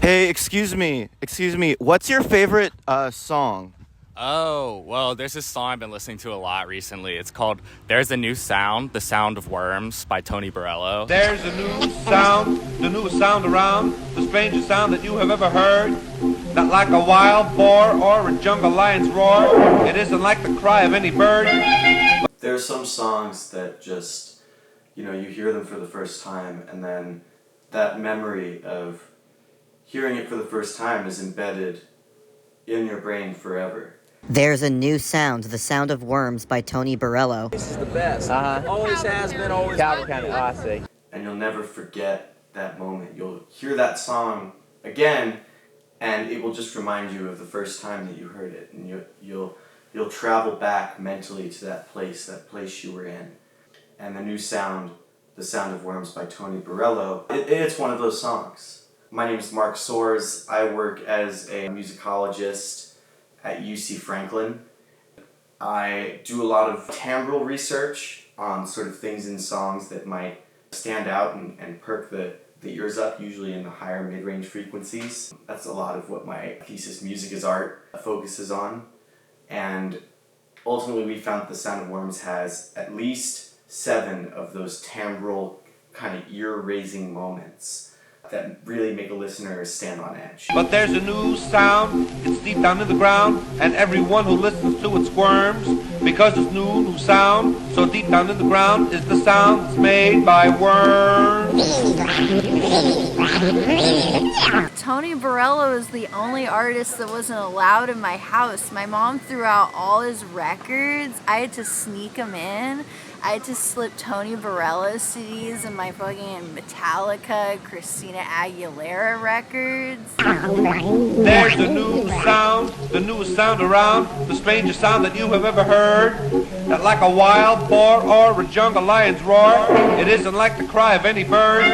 Hey, excuse me. What's your favorite song? Oh, well, there's this song I've been listening to a lot recently. It's called There's a New Sound, The Sound of Worms by Tony Burello. There's a new sound, the newest sound around, the strangest sound that you have ever heard. Not like a wild boar or a jungle lion's roar. It isn't like the cry of any bird. There's some songs that just, you hear them for the first time, and then that memory of hearing it for the first time is embedded in your brain forever. There's a new sound, The Sound of Worms by Tony Burello. This is the best. Always has been, always will be. I see. And you'll never forget that moment. You'll hear that song again, and it will just remind you of the first time that you heard it, and you'll travel back mentally to that place you were in. And the new sound, The Sound of Worms by Tony Burello, it's one of those songs. My name is Mark Soares. I work as a musicologist at UC Franklin. I do a lot of timbral research on sort of things in songs that might stand out and perk the ears up, usually in the higher mid-range frequencies. That's a lot of what my thesis, Music is Art, focuses on. And ultimately we found that The Sound of Worms has at least 7 of those timbral kind of ear-raising moments that really make a listener stand on edge. But there's a new sound, it's deep down in the ground, and everyone who listens to it squirms, because it's new sound, so deep down in the ground is the sound that's made by worms. Tony Burello is the only artist that wasn't allowed in my house. My mom threw out all his records. I had to sneak them in. I had to slip Tony Burello CDs in my fucking Metallica, Christina Aguilera records. There's a new sound, the newest sound around, the strangest sound that you have ever heard. Not like a wild boar or a jungle lion's roar. It isn't like the cry of any bird.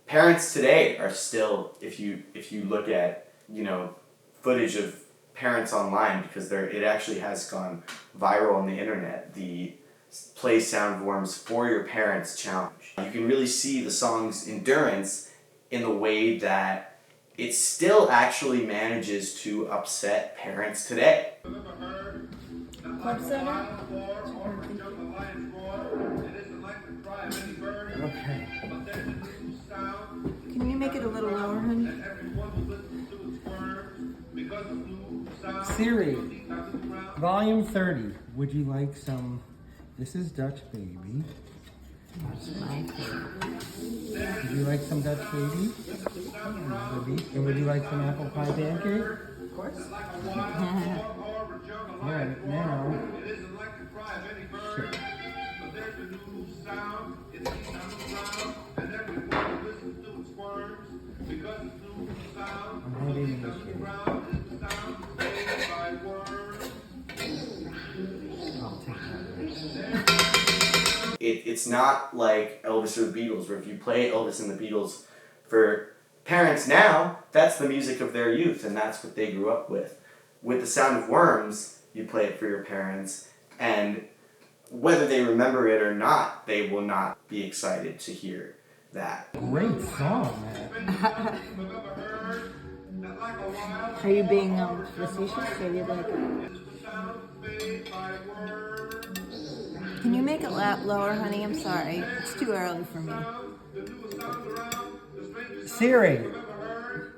Parents today are still, if you look at, footage of parents online, because it actually has gone viral on the internet, the Play Sound of Worms for Your Parents challenge. You can really see the song's endurance in the way that it still actually manages to upset parents today. Club Soda? Okay. Can you make it a little lower, honey? Siri, volume 30. Would you like some... This is Dutch Baby. Would you like some Dutch Baby? And would you like some apple pie pancake? Of course. Alright, now... Sure. I'm having this here. It's not like Elvis or the Beatles, where if you play Elvis and the Beatles for parents now, that's the music of their youth, and that's what they grew up with. With The Sound of Worms, you play it for your parents, and whether they remember it or not, they will not be excited to hear that. Great song, man. Are you being facetious, or you like it? Can you make it lower, honey? I'm sorry. It's too early for me. Siri,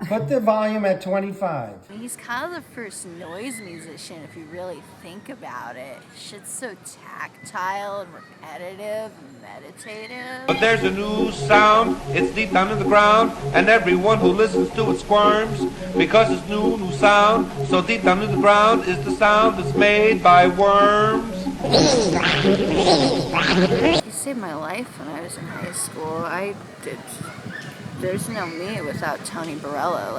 put the volume at 25. He's kind of the first noise musician, if you really think about it. Shit's so tactile and repetitive and meditative. But there's a new sound, it's deep down in the ground, and everyone who listens to it squirms, because it's new sound, so deep down in the ground is the sound that's made by worms. He saved my life when I was in high school. There's no me without Tony Burello.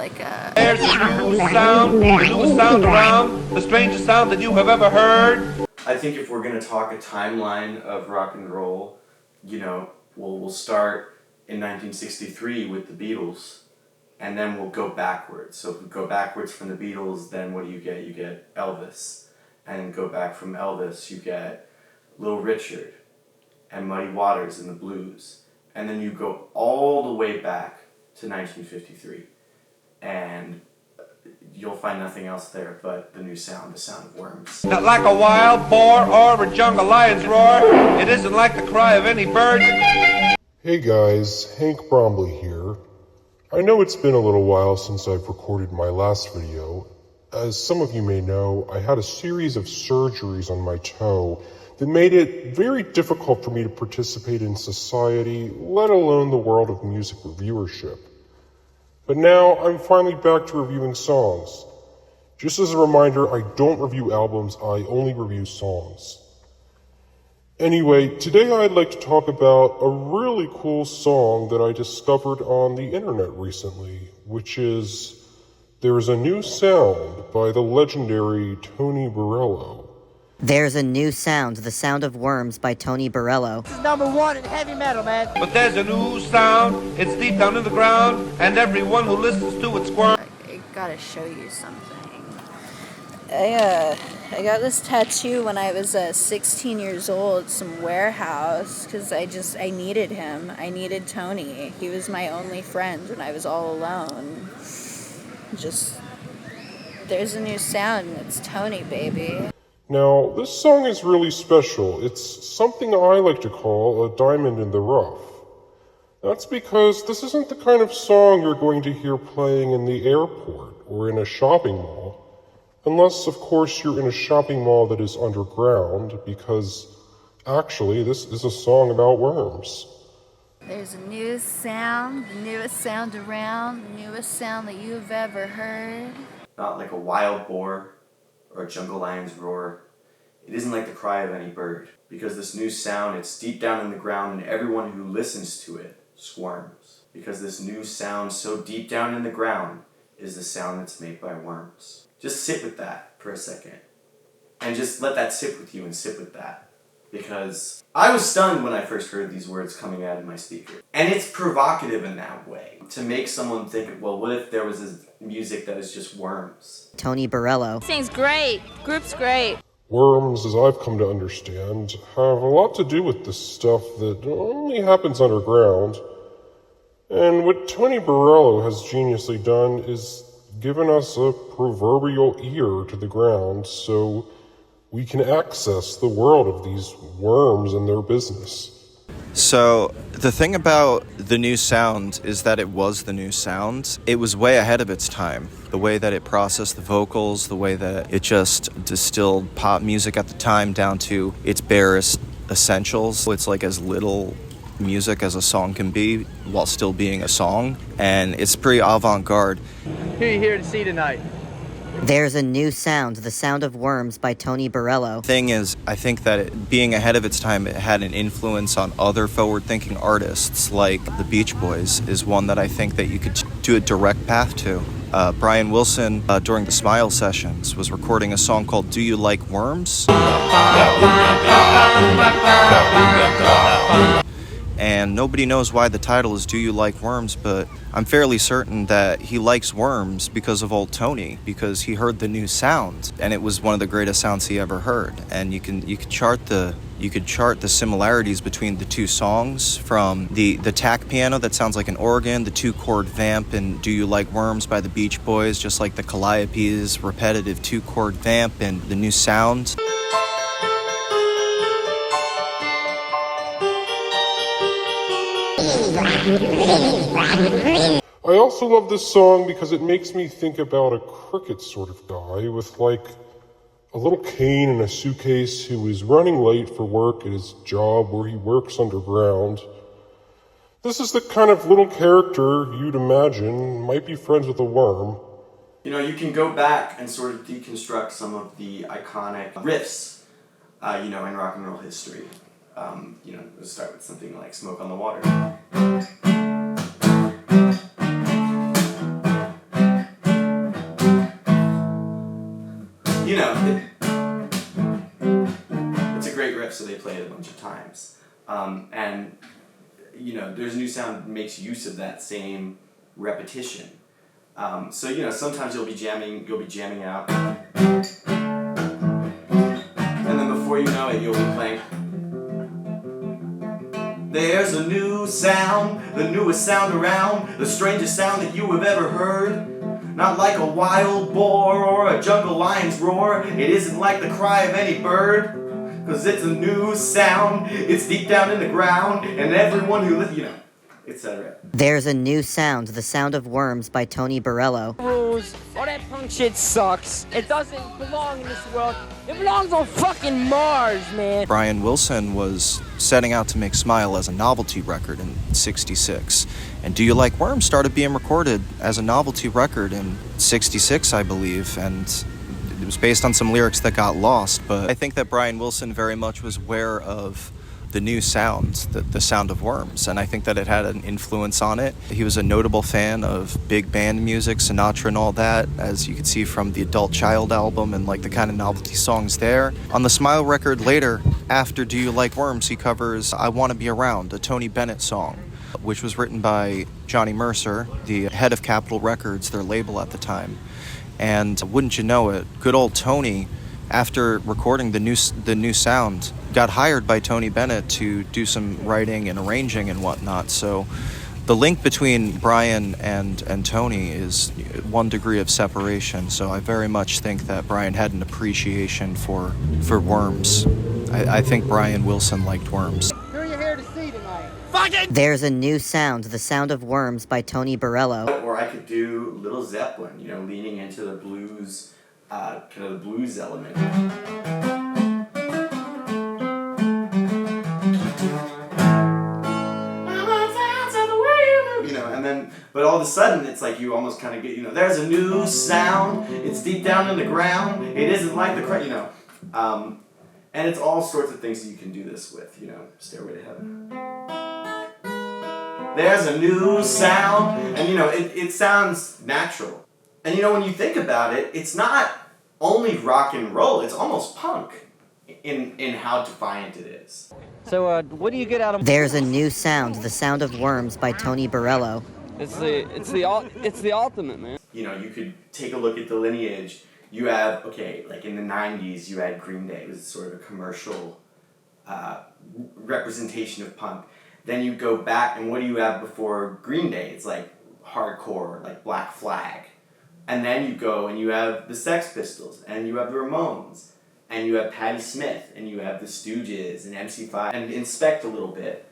There's a new sound, the newest sound around, the strangest sound that you have ever heard. I think if we're going to talk a timeline of rock and roll, we'll start in 1963 with the Beatles, and then we'll go backwards. So if we go backwards from the Beatles, then what do you get? You get Elvis. And go back from Elvis, you get Little Richard and Muddy Waters and the Blues. And then you go all the way back to 1953. you'll find nothing else there but the new sound, the sound of worms. Not like a wild boar or a jungle lion's roar. It isn't like the cry of any bird. Hey guys, Hank Bromley here. I know it's been a little while since I've recorded my last video. As some of you may know, I had a series of surgeries on my toe that made it very difficult for me to participate in society, let alone the world of music reviewership. But now I'm finally back to reviewing songs. Just as a reminder, I don't review albums, I only review songs. Anyway, today I'd like to talk about a really cool song that I discovered on the internet recently, which is There's a New Sound by the legendary Tony Burello. There's a new sound, the sound of worms by Tony Burello. This is #1 in heavy metal, man. But there's a new sound. It's deep down in the ground, and everyone who listens to it squirms. I gotta show you something. I got this tattoo when I was 16 years old, some warehouse, because I needed him. I needed Tony. He was my only friend when I was all alone. There's a new sound, and it's Tony, baby. Now, this song is really special. It's something I like to call a diamond in the rough. That's because this isn't the kind of song you're going to hear playing in the airport or in a shopping mall. Unless, of course, you're in a shopping mall that is underground, because actually this is a song about worms. There's a new sound, the newest sound around, the newest sound that you've ever heard. Not like a wild boar or a jungle lion's roar. It isn't like the cry of any bird, because this new sound, it's deep down in the ground, and everyone who listens to it squirms. Because this new sound so deep down in the ground is the sound that's made by worms. Just sit with that for a second. And just let that sit with you and sit with that. Because I was stunned when I first heard these words coming out of my speaker. And it's provocative in that way. To make someone think, well, what if there was this music that was just worms? Tony Burello. Sings great. Group's great. Worms, as I've come to understand, have a lot to do with this stuff that only happens underground. And what Tony Burello has geniusly done is given us a proverbial ear to the ground so we can access the world of these worms and their business. So the thing about the new sound is that it was the new sound. It was way ahead of its time. The way that it processed the vocals, the way that it just distilled pop music at the time down to its barest essentials. It's like as little music as a song can be while still being a song, and it's pretty avant-garde. Who are you here to see tonight? There's a new sound, the sound of worms by Tony Burello. Thing is, I think that being ahead of its time, it had an influence on other forward-thinking artists, like the Beach Boys is one that I think that you could do a direct path to. Brian Wilson, during the Smile Sessions, was recording a song called Do You Like Worms? And nobody knows why the title is Do You Like Worms, but I'm fairly certain that he likes worms because of old Tony, because he heard the new sound, and it was one of the greatest sounds he ever heard. And you could chart the similarities between the two songs, from the tack piano that sounds like an organ, the 2-chord vamp in Do You Like Worms by the Beach Boys, just like the Calliope's repetitive 2-chord vamp and the new sound. I also love this song because it makes me think about a cricket sort of guy with like a little cane and a suitcase who is running late for work at his job where he works underground. This is the kind of little character you'd imagine might be friends with a worm. You know, you can go back and sort of deconstruct some of the iconic riffs, in rock and roll history. We'll start with something like Smoke on the Water. It's a great riff, so they play it a bunch of times. There's a new sound makes use of that same repetition. Sometimes you'll be jamming out, and then before you know it, you'll be playing. There's a new sound, the newest sound around, the strangest sound that you have ever heard. Not like a wild boar or a jungle lion's roar. It isn't like the cry of any bird. Cause it's a new sound, it's deep down in the ground, and everyone who lives, etc. There's a new sound, the sound of worms by Tony Burello. Rules. All that punk shit sucks. It doesn't belong in this world. It belongs on fucking Mars, man. Brian Wilson was setting out to make Smile as a novelty record in '66. And Do You Like Worms started being recorded as a novelty record in '66, I believe, and it was based on some lyrics that got lost. But I think that Brian Wilson very much was aware of the new sound, the sound of Worms, and I think that it had an influence on it. He was a notable fan of big band music, Sinatra and all that, as you can see from the Adult Child album and like the kind of novelty songs there. On the Smile record later, after Do You Like Worms, he covers I Want to Be Around, a Tony Bennett song, which was written by Johnny Mercer, the head of Capitol Records, their label at the time. And wouldn't you know it, good old Tony, after recording the new sound, got hired by Tony Bennett to do some writing and arranging and whatnot. So the link between Brian and Tony is 1 degree of separation. So I very much think that Brian had an appreciation for Worms. I think Brian Wilson liked Worms. Who are you here to see tonight? There's a new sound, the sound of Worms by Tony Burello. Or I could do Little Zeppelin, leaning into the blues, kind of the blues element. But all of a sudden, it's like you almost kind of get, there's a new sound, it's deep down in the ground, it isn't like the and it's all sorts of things that you can do this with, Stairway to Heaven. There's a new sound, and it sounds natural. And when you think about it, it's not only rock and roll, it's almost punk in how defiant it is. So, what do you get out of... There's a new sound, the sound of Worms by Tony Burello. It's the ultimate, man. You could take a look at the lineage. You have, like in the 90s, you had Green Day. It was sort of a commercial representation of punk. Then you go back, and what do you have before Green Day? It's like hardcore, like Black Flag. And then you go and you have the Sex Pistols, and you have the Ramones, and you have Patti Smith, and you have the Stooges, and MC5, and Inspect a little bit.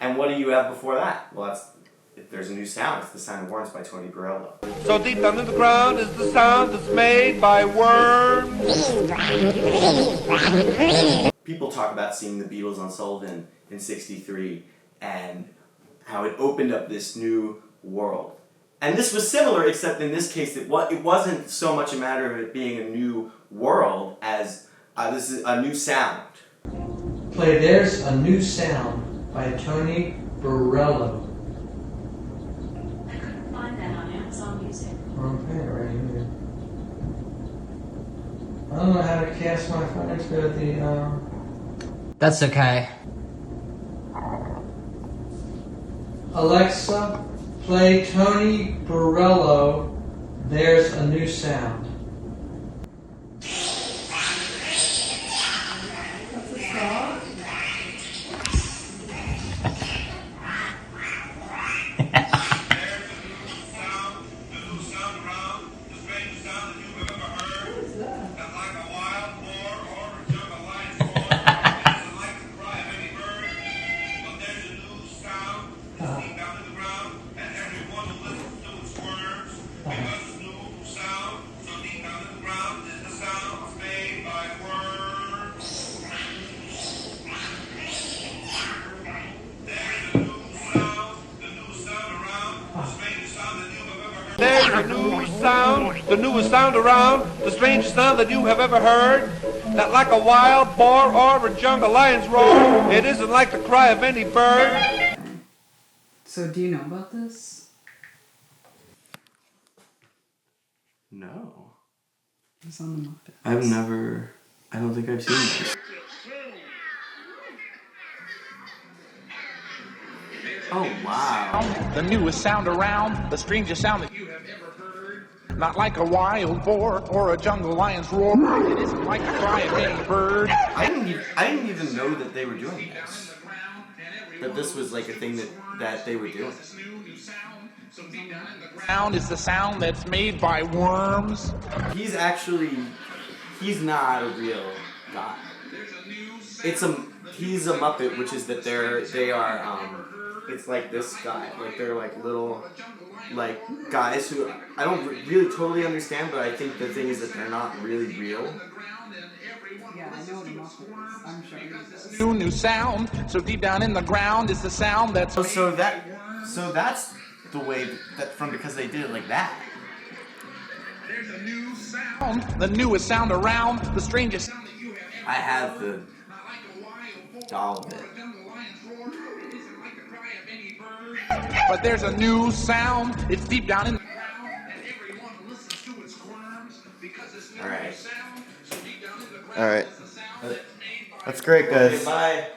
And what do you have before that? Well, if there's a new sound, it's the sound of Worms by Tony Burello. So deep down in the ground is the sound that's made by worms. People talk about seeing the Beatles on Sullivan in '63 and how it opened up this new world. And this was similar, except in this case, it wasn't so much a matter of it being a new world as this is a new sound. Play There's a New Sound by Tony Burello. Okay, right here. I don't know how to cast my phone next to the, That's okay. Alexa, play Tony Burello, There's a New Sound. That's a song? There's a new sound, the newest sound around, the strangest sound that you have ever heard. That like a wild boar or a jungle lion's roar, it isn't like the cry of any bird. So do you know about this? No. It's on the Muppets. I don't think I've seen this. Oh, wow. The newest sound around, the strangest sound that you have ever heard. Not like a wild boar or a jungle lion's roar. It isn't like the cry of any bird. I didn't even know that they were doing this. That this was like a thing that they were doing. Sound is the sound that's made by worms. He's not a real guy. He's a Muppet, which is that they are it's like this guy, like they're like little like guys who I don't really totally understand, but I think the thing is that they're not really real. Yeah, I know what a muffler is. I'm sure you know this. New sound. So deep down in the ground is the sound that's. So that's the way that from because they did it like that. There's a new sound. The newest sound around. The strangest sound that you have ever. I have all of it. But there's a new sound. It's deep down in the ground, and everyone listens to its squirms because it's the new sound. So deep down in the ground. All right. That's great, guys. Okay, bye.